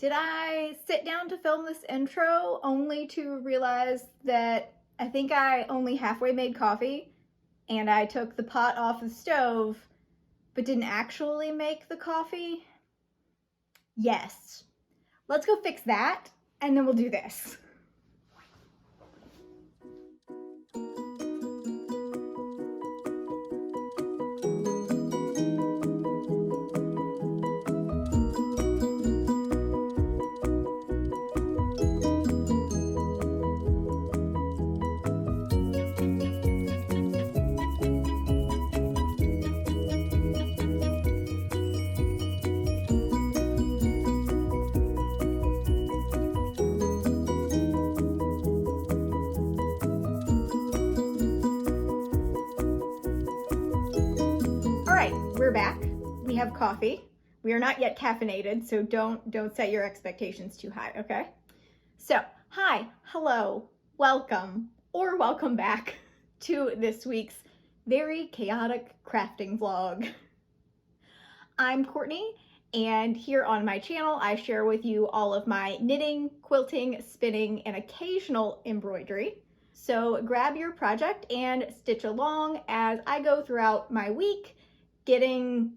Did I sit down to film this intro only to realize that I think I only halfway made coffee and I took the pot off the stove but didn't actually make the coffee? Yes. Let's go fix that and then we'll do this. We're back. We have coffee. We are not yet caffeinated, so don't set your expectations too high, okay? So, hi, hello, welcome, or welcome back to this week's very chaotic crafting vlog. I'm Courtney, and here on my channel, I share with you all of my knitting, quilting, spinning, and occasional embroidery. So grab your project and stitch along as I go throughout my week, getting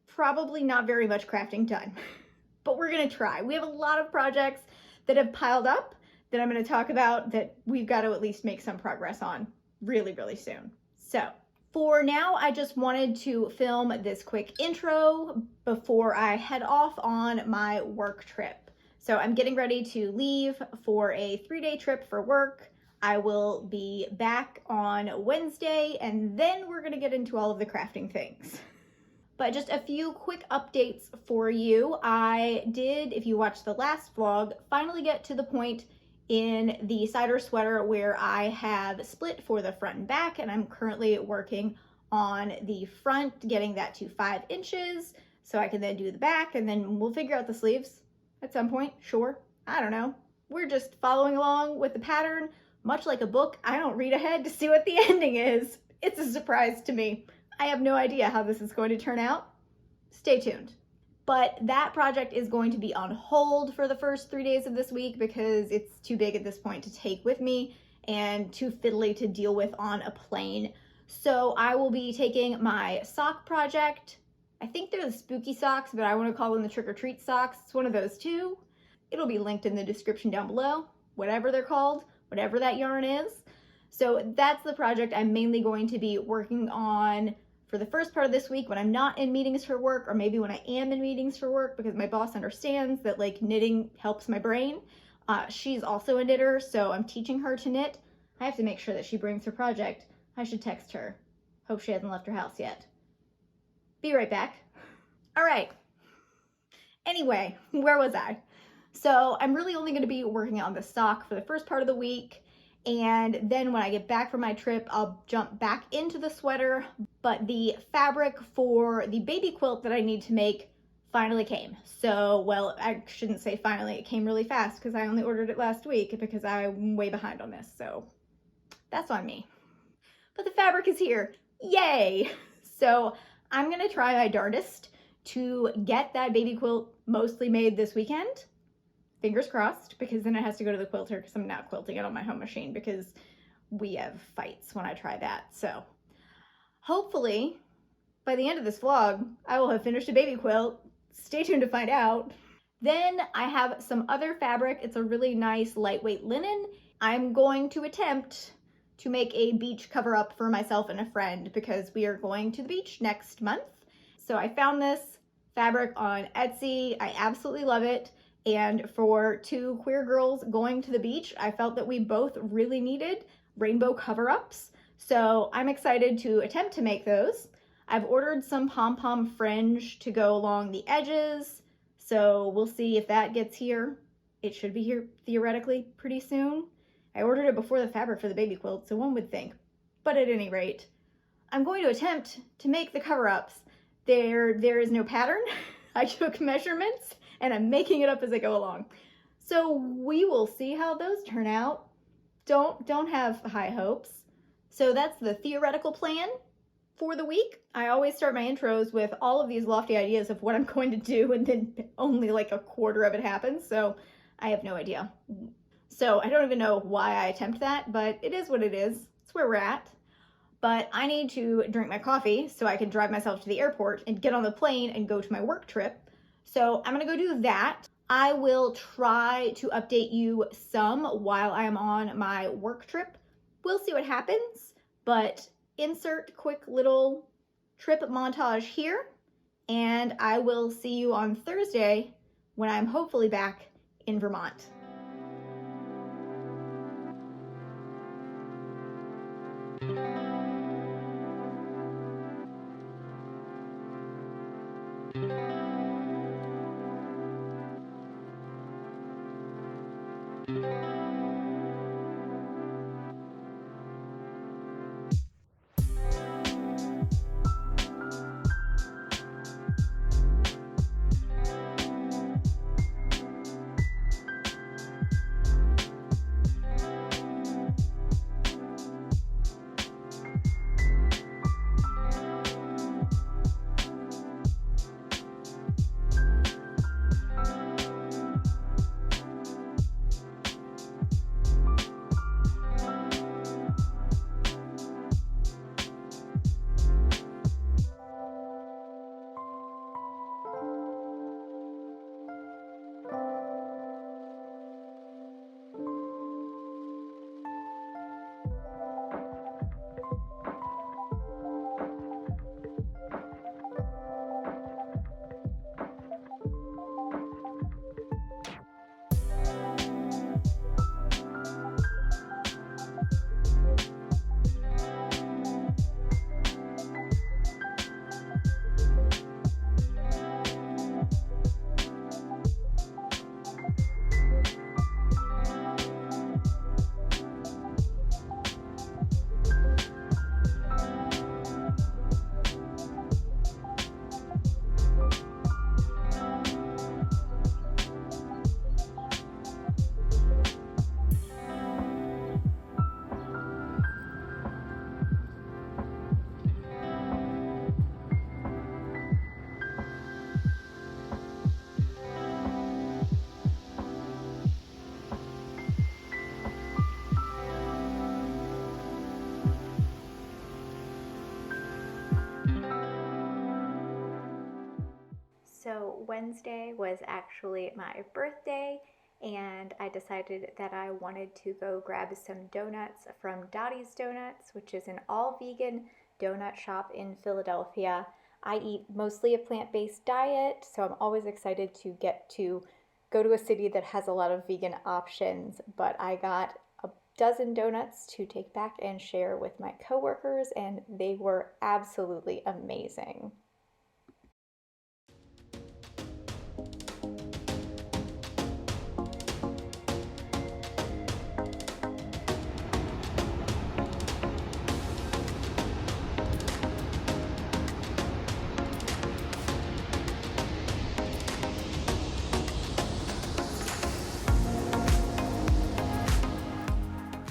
probably not very much crafting done, but we're gonna try. We have a lot of projects that have piled up that I'm gonna talk about that we've got to at least make some progress on really, really soon. So for now, I just wanted to film this quick intro before I head off on my work trip. So I'm getting ready to leave for a 3-day trip for work. I will be back on Wednesday, and then we're gonna get into all of the crafting things. But just a few quick updates for you. I did, if you watched the last vlog, finally get to the point in the cider sweater where I have split for the front and back, and I'm currently working on the front, getting that to 5 inches, so I can then do the back, and then we'll figure out the sleeves at some point, sure. I don't know. We're just following along with the pattern. Much like a book, I don't read ahead to see what the ending is. It's a surprise to me. I have no idea how this is going to turn out. Stay tuned. But that project is going to be on hold for the first 3 days of this week because it's too big at this point to take with me and too fiddly to deal with on a plane. So I will be taking my sock project. I think they're the spooky socks, but I want to call them the trick-or-treat socks. It's one of those two. It'll be linked in the description down below, whatever they're called, whatever that yarn is. So that's the project I'm mainly going to be working on for the first part of this week when I'm not in meetings for work, or maybe when I am in meetings for work, because my boss understands that like knitting helps my brain. She's also a knitter, so I'm teaching her to knit. I have to make sure that she brings her project. I should text her. Hope she hasn't left her house yet. Be right back. All right. Anyway, where was I? So I'm really only going to be working on the sock for the first part of the week. And then when I get back from my trip, I'll jump back into the sweater. But the fabric for the baby quilt that I need to make finally came. So, well, I shouldn't say finally, it came really fast because I only ordered it last week because I'm way behind on this. So that's on me. But the fabric is here. Yay! So I'm going to try my darndest to get that baby quilt mostly made this weekend. Fingers crossed, because then it has to go to the quilter because I'm not quilting it on my home machine because we have fights when I try that. So hopefully by the end of this vlog, I will have finished a baby quilt. Stay tuned to find out. Then I have some other fabric. It's a really nice lightweight linen. I'm going to attempt to make a beach cover up for myself and a friend because we are going to the beach next month. So I found this fabric on Etsy. I absolutely love it. And for 2 queer girls going to the beach, I felt that we both really needed rainbow cover-ups. So I'm excited to attempt to make those. I've ordered some pom-pom fringe to go along the edges. So we'll see if that gets here. It should be here theoretically pretty soon. I ordered it before the fabric for the baby quilt, so one would think. But at any rate, I'm going to attempt to make the cover-ups. There is no pattern. I took measurements and I'm making it up as I go along. So we will see how those turn out. Don't have high hopes. So that's the theoretical plan. for the week. I always start my intros with all of these lofty ideas of what I'm going to do, and then only like a quarter of it happens, so I have no idea. So I don't even know why I attempt that, but it is what it is. It's where we're at. But I need to drink my coffee so I can drive myself to the airport and get on the plane and go to my work trip. So I'm gonna go do that. I will try to update you some while I'm on my work trip. We'll see what happens, but insert quick little trip montage here, and I will see you on Thursday when I'm hopefully back in Vermont. So Wednesday was actually my birthday, and I decided that I wanted to go grab some donuts from Dottie's Donuts, which is an all-vegan donut shop in Philadelphia. I eat mostly a plant-based diet, so I'm always excited to get to go to a city that has a lot of vegan options, but I got a dozen donuts to take back and share with my coworkers, and they were absolutely amazing.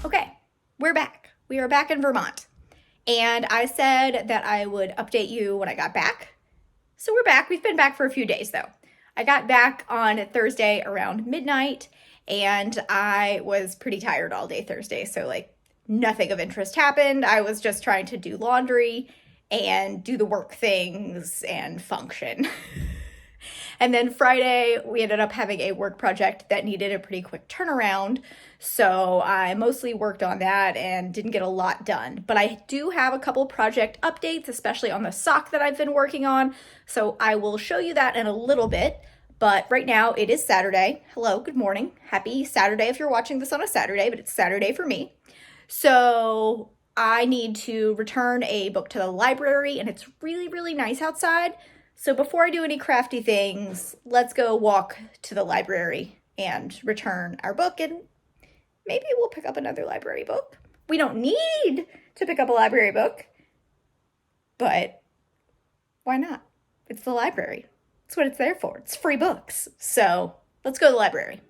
Okay, we're back. We are back in Vermont. And I said that I would update you when I got back. So we're back. We've been back for a few days though. I got back on Thursday around midnight, and I was pretty tired all day Thursday. So like nothing of interest happened. I was just trying to do laundry and do the work things and function. And then Friday, we ended up having a work project that needed a pretty quick turnaround. So I mostly worked on that and didn't get a lot done. But I do have a couple project updates, especially on the sock that I've been working on. So I will show you that in a little bit. But right now it is Saturday. Hello, good morning. Happy Saturday if you're watching this on a Saturday, but it's Saturday for me. So I need to return a book to the library, and it's really, really nice outside. So before I do any crafty things, let's go walk to the library and return our book, and maybe we'll pick up another library book. We don't need to pick up a library book, but why not? It's the library. It's what it's there for. It's free books. So let's go to the library.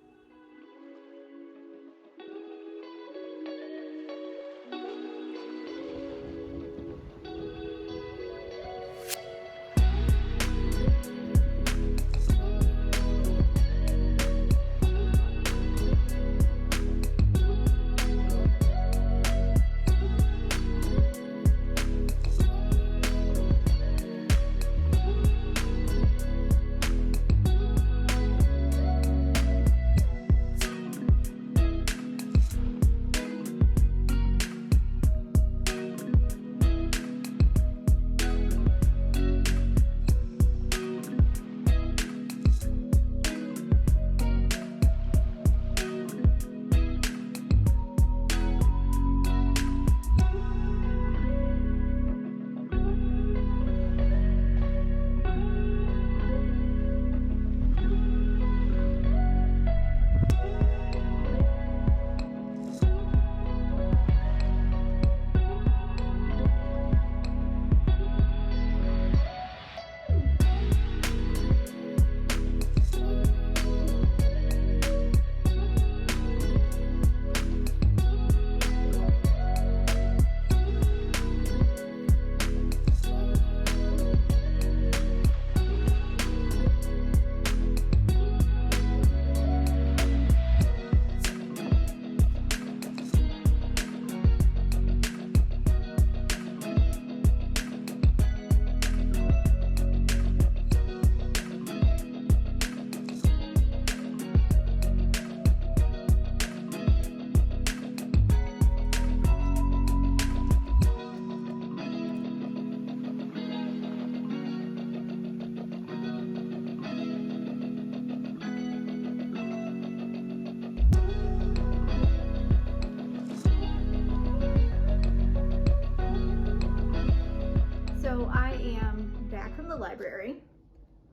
library,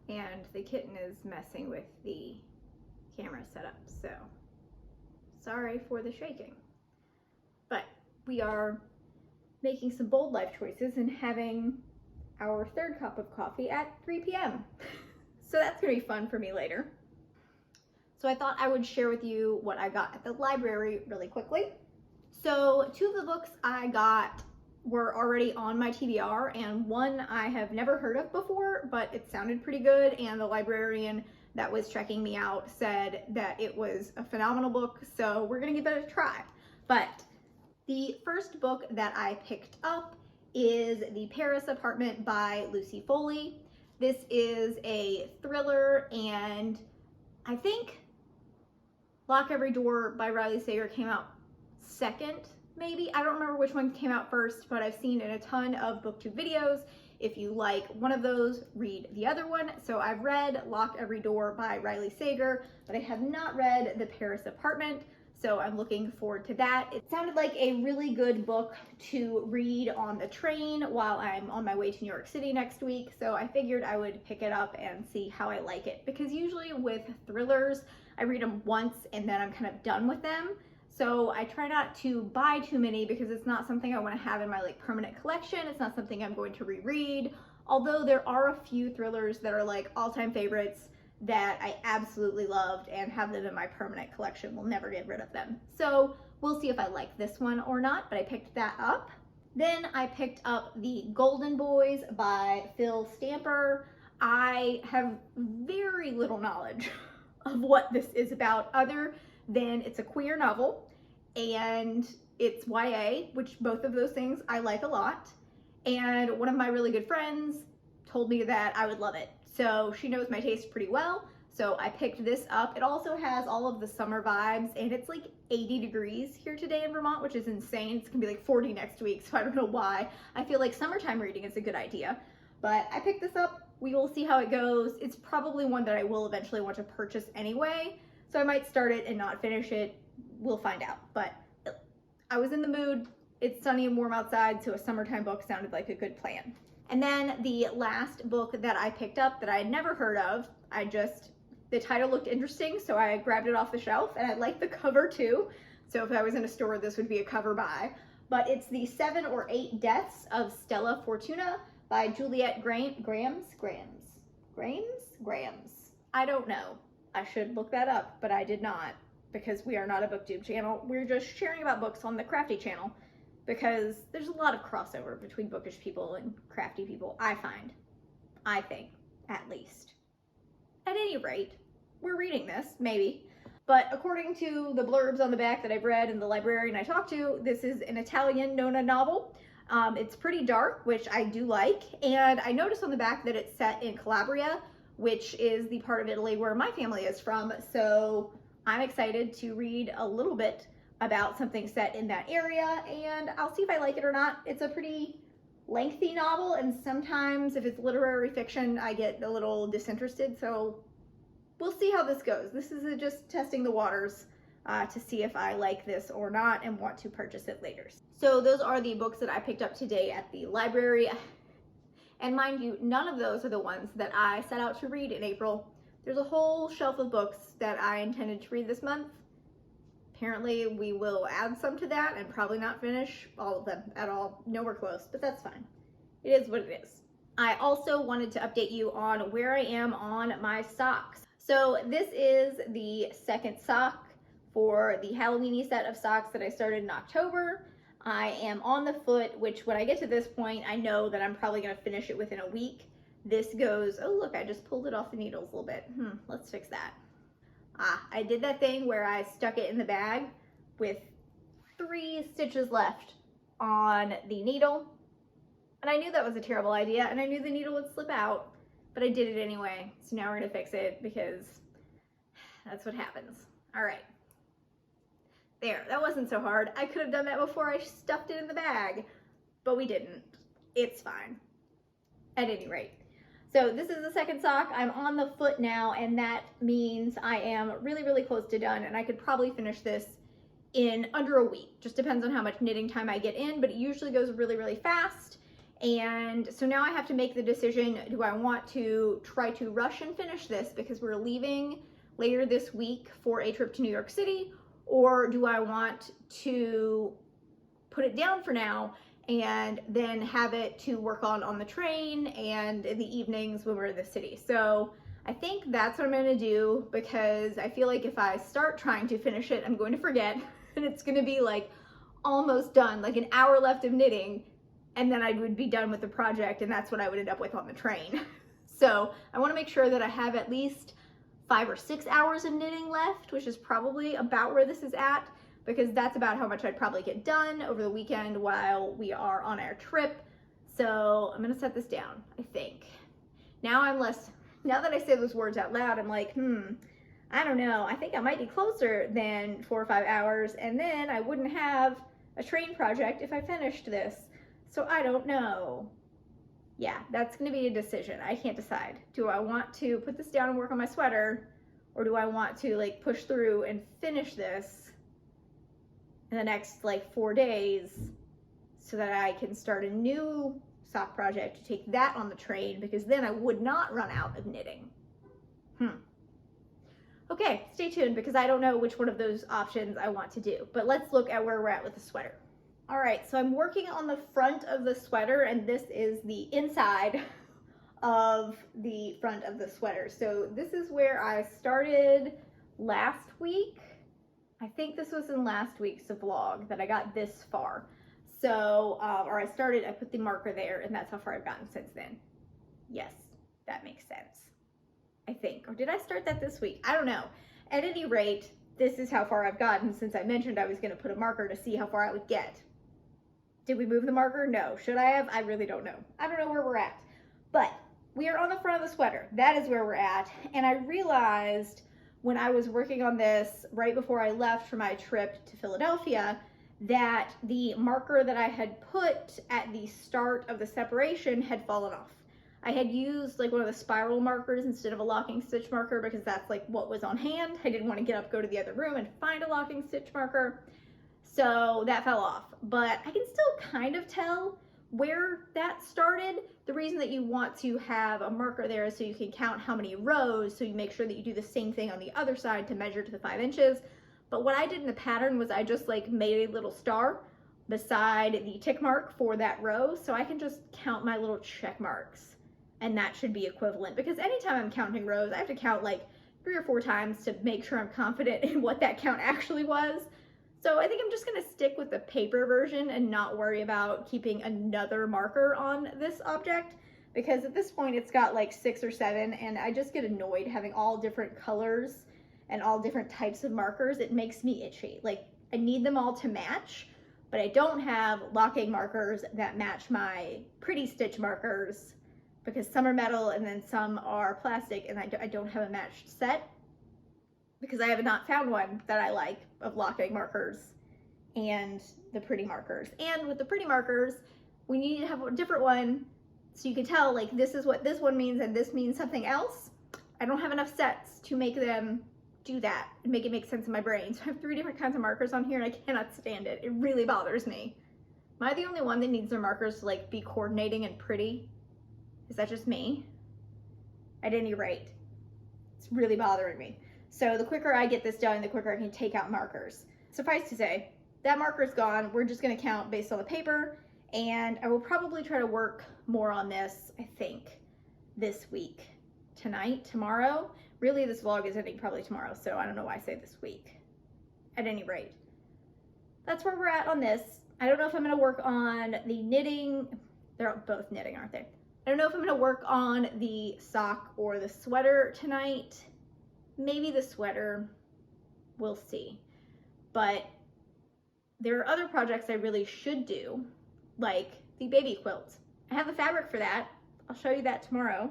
and the kitten is messing with the camera setup, so sorry for the shaking. But we are making some bold life choices and having our third cup of coffee at 3 p.m. So that's gonna be fun for me later. So I thought I would share with you what I got at the library really quickly. So 2 of the books I got were already on my TBR, and one I have never heard of before, but it sounded pretty good, and the librarian that was checking me out said that it was a phenomenal book, so we're gonna give it a try. But the first book that I picked up is The Paris Apartment by Lucy Foley. This is a thriller, and I think Lock Every Door by Riley Sager came out second, maybe. I don't remember which one came out first, but I've seen in a ton of booktube videos. If you like one of those, read the other one. So I've read Lock Every Door by Riley Sager, but I have not read The Paris Apartment, so I'm looking forward to that. It sounded like a really good book to read on the train while I'm on my way to New York City next week, so I figured I would pick it up and see how I like it, because usually with thrillers, I read them once and then I'm kind of done with them. So I try not to buy too many because it's not something I want to have in my like permanent collection. It's not something I'm going to reread. Although there are a few thrillers that are like all-time favorites that I absolutely loved and have them in my permanent collection. Will never get rid of them. So we'll see if I like this one or not, but I picked that up. Then I picked up The Golden Boys by Phil Stamper. I have very little knowledge of what this is about other than it's a queer novel and it's YA, which both of those things I like a lot. And one of my really good friends told me that I would love it. So she knows my taste pretty well. So I picked this up. It also has all of the summer vibes, and it's like 80 degrees here today in Vermont, which is insane. It's gonna be like 40 next week, so I don't know why. I feel like summertime reading is a good idea. But I picked this up. We will see how it goes. It's probably one that I will eventually want to purchase anyway. So I might start it and not finish it. We'll find out. But I was in the mood. It's sunny and warm outside, so a summertime book sounded like a good plan. And then the last book that I picked up that I had never heard of, the title looked interesting, so I grabbed it off the shelf, and I liked the cover too. So if I was in a store, this would be a cover buy. But it's The 7 or 8 Deaths of Stella Fortuna by Juliet Grams. I don't know. I should look that up, but I did not, because we are not a booktube channel. We're just sharing about books on the Crafty channel, because there's a lot of crossover between bookish people and crafty people, I think, at least. At any rate, we're reading this, maybe. But according to the blurbs on the back that I've read and the librarian I talked to, this is an Italian Nona novel. It's pretty dark, which I do like, and I noticed on the back that it's set in Calabria, which is the part of Italy where my family is from, so I'm excited to read a little bit about something set in that area, and I'll see if I like it or not. It's a pretty lengthy novel, and sometimes if it's literary fiction, I get a little disinterested, so we'll see how this goes. This is just testing the waters to see if I like this or not and want to purchase it later. So those are the books that I picked up today at the library. And mind you, none of those are the ones that I set out to read in April. There's a whole shelf of books that I intended to read this month. Apparently we will add some to that and probably not finish all of them at all. Nowhere close, but that's fine. It is what it is. I also wanted to update you on where I am on my socks. So this is the second sock for the Halloween-y set of socks that I started in October. I am on the foot, which when I get to this point, I know that I'm probably gonna finish it within a week. This goes, oh look, I just pulled it off the needles a little bit. Let's fix that. I did that thing where I stuck it in the bag with 3 stitches left on the needle. And I knew that was a terrible idea, and I knew the needle would slip out, but I did it anyway. So now we're gonna fix it because that's what happens. All right. There, that wasn't so hard. I could have done that before I stuffed it in the bag, but we didn't. It's fine. At any rate. So this is the second sock. I'm on the foot now, and that means I am really, really close to done, and I could probably finish this in under a week. Just depends on how much knitting time I get in, but it usually goes really, really fast. And so now I have to make the decision, do I want to try to rush and finish this because we're leaving later this week for a trip to New York City, or do I want to put it down for now and then have it to work on the train and in the evenings when we're in the city? So I think that's what I'm gonna do, because I feel like if I start trying to finish it, I'm going to forget and it's gonna be like almost done, like an hour left of knitting, and then I would be done with the project, and that's what I would end up with on the train. So I wanna make sure that I have at least 5 or 6 hours of knitting left, which is probably about where this is at, because that's about how much I'd probably get done over the weekend while we are on our trip. So I'm gonna set this down, I think. Now that I say those words out loud, I'm like, I don't know. I think I might be closer than 4 or 5 hours, and then I wouldn't have a train project if I finished this. So I don't know. Yeah, that's gonna be a decision. I can't decide. Do I want to put this down and work on my sweater, or do I want to like push through and finish this in the next like 4 days so that I can start a new sock project to take that on the train, because then I would not run out of knitting. Okay, stay tuned, because I don't know which one of those options I want to do, but let's look at where we're at with the sweater. All right, so I'm working on the front of the sweater, and this is the inside of the front of the sweater. So this is where I started last week. I think this was in last week's vlog that I got this far. So, or I put the marker there, and that's how far I've gotten since then. Yes, that makes sense, I think. Or did I start that this week? I don't know. At any rate, this is how far I've gotten since I mentioned I was going to put a marker to see how far I would get. Did we move the marker? No. Should I have? I really don't know. I don't know where we're at. But we are on the front of the sweater. That is where we're at. And I realized when I was working on this right before I left for my trip to Philadelphia that the marker that I had put at the start of the separation had fallen off. I had used like one of the spiral markers instead of a locking stitch marker, because that's like what was on hand. I didn't want to get up, go to the other room and find a locking stitch marker. So that fell off, but I can still kind of tell where that started. The reason that you want to have a marker there is so you can count how many rows, so you make sure that you do the same thing on the other side to measure to the 5 inches. But what I did in the pattern was I just like made a little star beside the tick mark for that row, so I can just count my little check marks, and that should be equivalent, because anytime I'm counting rows, I have to count like 3 or 4 times to make sure I'm confident in what that count actually was. So I think I'm just gonna stick with the paper version and not worry about keeping another marker on this object, because at this point it's got like 6 or 7, and I just get annoyed having all different colors and all different types of markers. It makes me itchy. Like, I need them all to match, but I don't have locking markers that match my pretty stitch markers, because some are metal and then some are plastic, and I don't have a matched set, because I have not found one that I like of locking markers and the pretty markers. And with the pretty markers, we need to have a different one so you can tell like this is what this one means and this means something else. I don't have enough sets to make them do that and make it make sense in my brain. So I have 3 different kinds of markers on here, and I cannot stand it. It really bothers me. Am I the only one that needs their markers to like be coordinating and pretty? Is that just me? At any rate, it's really bothering me. So the quicker I get this done, the quicker I can take out markers. Suffice to say, that marker's gone. We're just gonna count based on the paper, and I will probably try to work more on this, I think, this week. Tonight, tomorrow. Really, this vlog is ending probably tomorrow, so I don't know why I say this week. At any rate, that's where we're at on this. I don't know if I'm gonna work on the knitting. They're both knitting, aren't they? I don't know if I'm gonna work on the sock or the sweater tonight. Maybe the sweater, we'll see. But there are other projects I really should do, like the baby quilt. I have the fabric for that. I'll show you that tomorrow.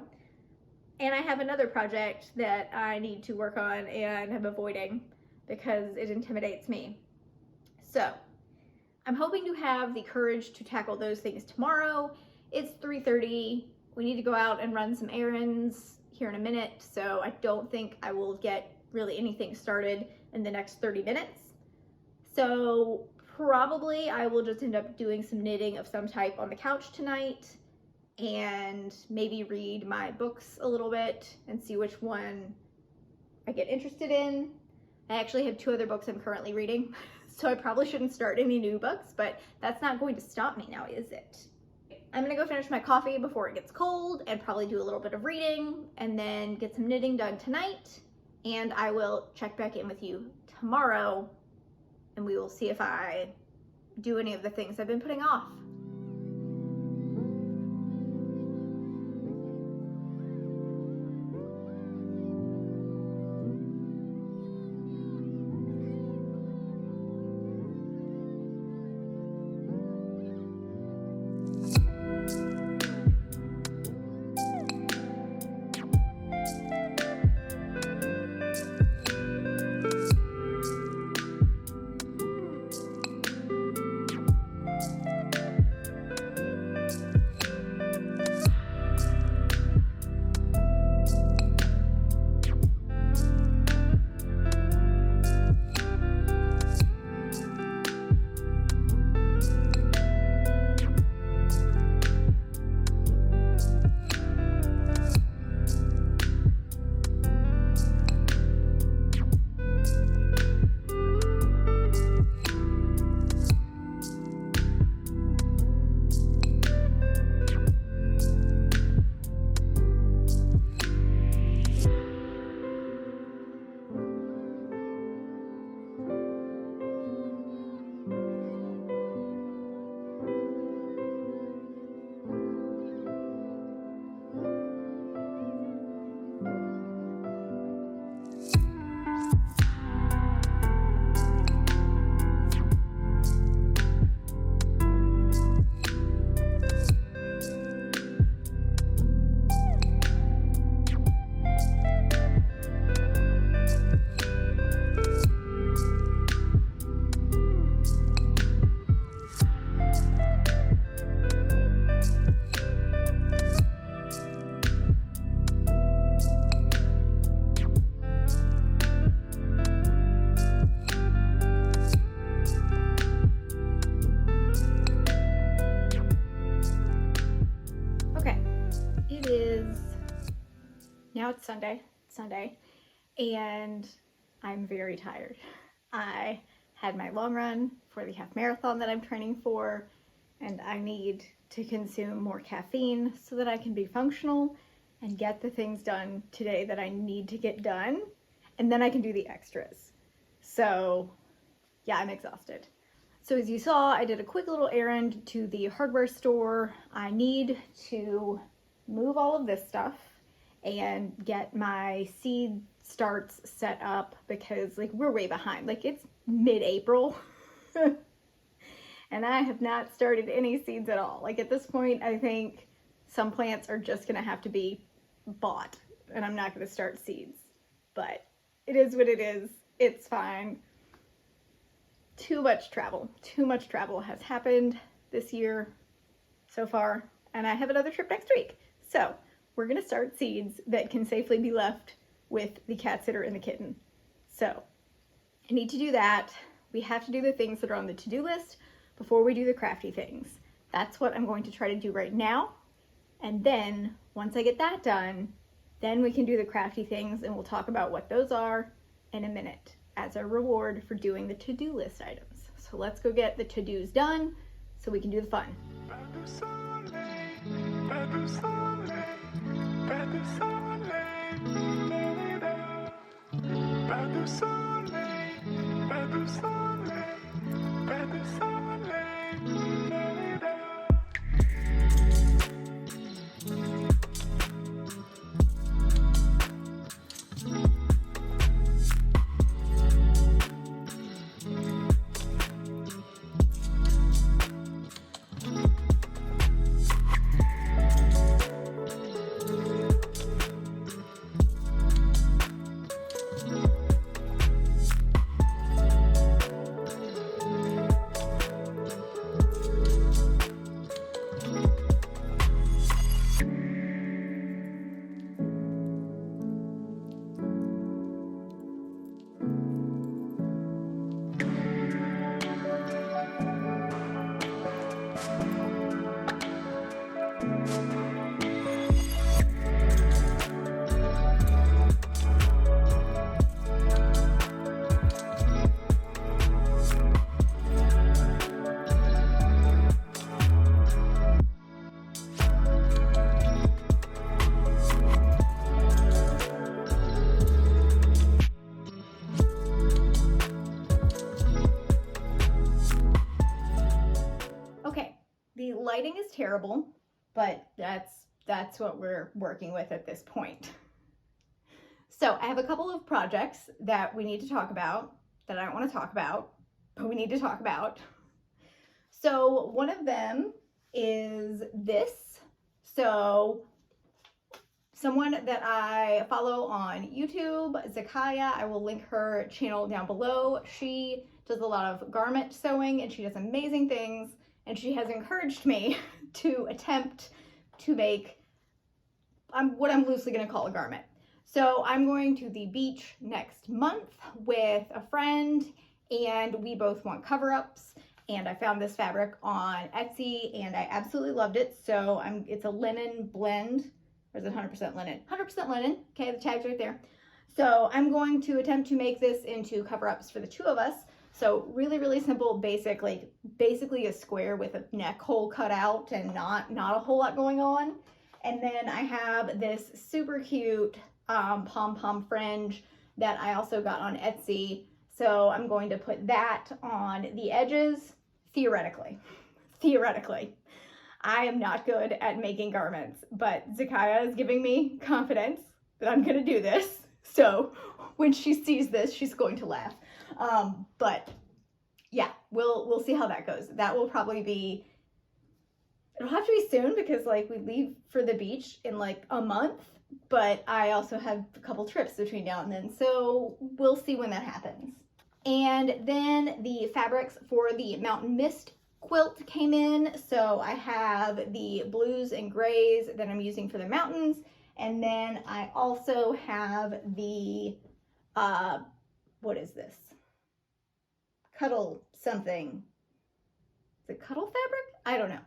And I have another project that I need to work on and I'm avoiding because it intimidates me. So I'm hoping to have the courage to tackle those things tomorrow. It's 3:30. We need to go out and run some errands here in a minute, so I don't think I will get really anything started in the next 30 minutes. So probably I will just end up doing some knitting of some type on the couch tonight and maybe read my books a little bit and see which one I get interested in. I actually have 2 other books I'm currently reading, so I probably shouldn't start any new books, but that's not going to stop me now, is it? I'm gonna go finish my coffee before it gets cold and probably do a little bit of reading and then get some knitting done tonight. And I will check back in with you tomorrow and we will see if I do any of the things I've been putting off. Now it's Sunday, and I'm very tired. I had my long run for the half marathon that I'm training for, and I need to consume more caffeine so that I can be functional and get the things done today that I need to get done, and then I can do the extras. So yeah, I'm exhausted. So as you saw, I did a quick little errand to the hardware store. I need to move all of this stuff and get my seed starts set up because like we're way behind. Like it's mid-April and I have not started any seeds at all. Like at this point, I think some plants are just gonna have to be bought and I'm not gonna start seeds, but it is what it is. It's fine. Too much travel has happened this year so far, and I have another trip next week. So we're gonna start seeds that can safely be left with the cat sitter and the kitten. So I need to do that. We have to do the things that are on the to-do list before we do the crafty things. That's what I'm going to try to do right now. And then once I get that done, then we can do the crafty things and we'll talk about what those are in a minute as a reward for doing the to-do list items. So let's go get the to-dos done so we can do the fun. lighting is terrible, but that's what we're working with at this point. So I have a couple of projects that we need to talk about that I don't want to talk about, but we need to talk about. So one of them is this. So someone that I follow on YouTube, Zakaya, I will link her channel down below. She does a lot of garment sewing and she does amazing things, and she has encouraged me to attempt to make what I'm loosely going to call a garment. So I'm going to the beach next month with a friend, and we both want cover-ups, and I found this fabric on Etsy and I absolutely loved it. So it's a linen blend. Or is it 100% linen? 100% linen. Okay, the tag's right there. So I'm going to attempt to make this into cover-ups for the two of us. So really, really simple, basically a square with a neck hole cut out and not a whole lot going on. And then I have this super cute pom-pom fringe that I also got on Etsy. So I'm going to put that on the edges, theoretically. I am not good at making garments, but Zakaya is giving me confidence that I'm gonna do this. So when she sees this, she's going to laugh. But yeah, we'll see how that goes. That will probably be, it'll have to be soon because like we leave for the beach in like a month, but I also have a couple trips between now and then. So we'll see when that happens. And then the fabrics for the Mountain Mist quilt came in. So I have the blues and grays that I'm using for the mountains, and then I also have the what is this, cuddle something, is it cuddle fabric? I don't know.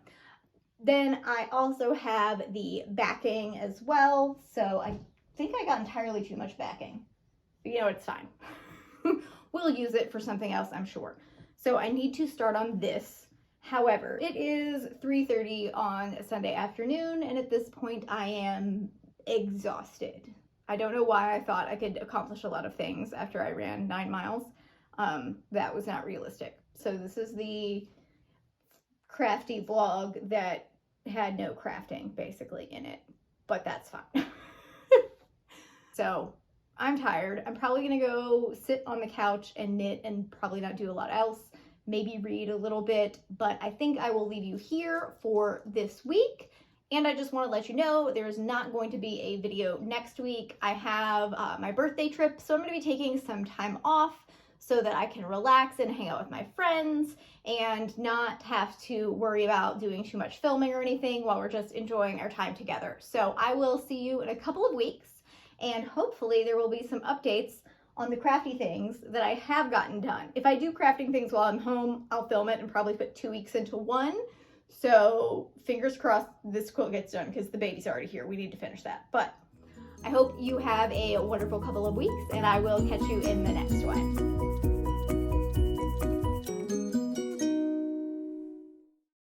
Then I also have the backing as well. So I think I got entirely too much backing, but you know, it's fine. We'll use it for something else, I'm sure. So I need to start on this. However, it is 3:30 on a Sunday afternoon, and at this point I am exhausted. I don't know why I thought I could accomplish a lot of things after I ran 9 miles. That was not realistic. So this is the crafty vlog that had no crafting basically in it, but that's fine. So I'm tired. I'm probably gonna go sit on the couch and knit and probably not do a lot else. Maybe read a little bit, but I think I will leave you here for this week. And I just want to let you know there's not going to be a video next week. I have my birthday trip, so I'm going to be taking some time off so that I can relax and hang out with my friends and not have to worry about doing too much filming or anything while we're just enjoying our time together. So I will see you in a couple of weeks, and hopefully there will be some updates on the crafty things that I have gotten done. If I do crafting things while I'm home, I'll film it and probably put 2 weeks into one. So fingers crossed this quilt gets done because the baby's already here. We need to finish that. But I hope you have a wonderful couple of weeks, and I will catch you in the next one.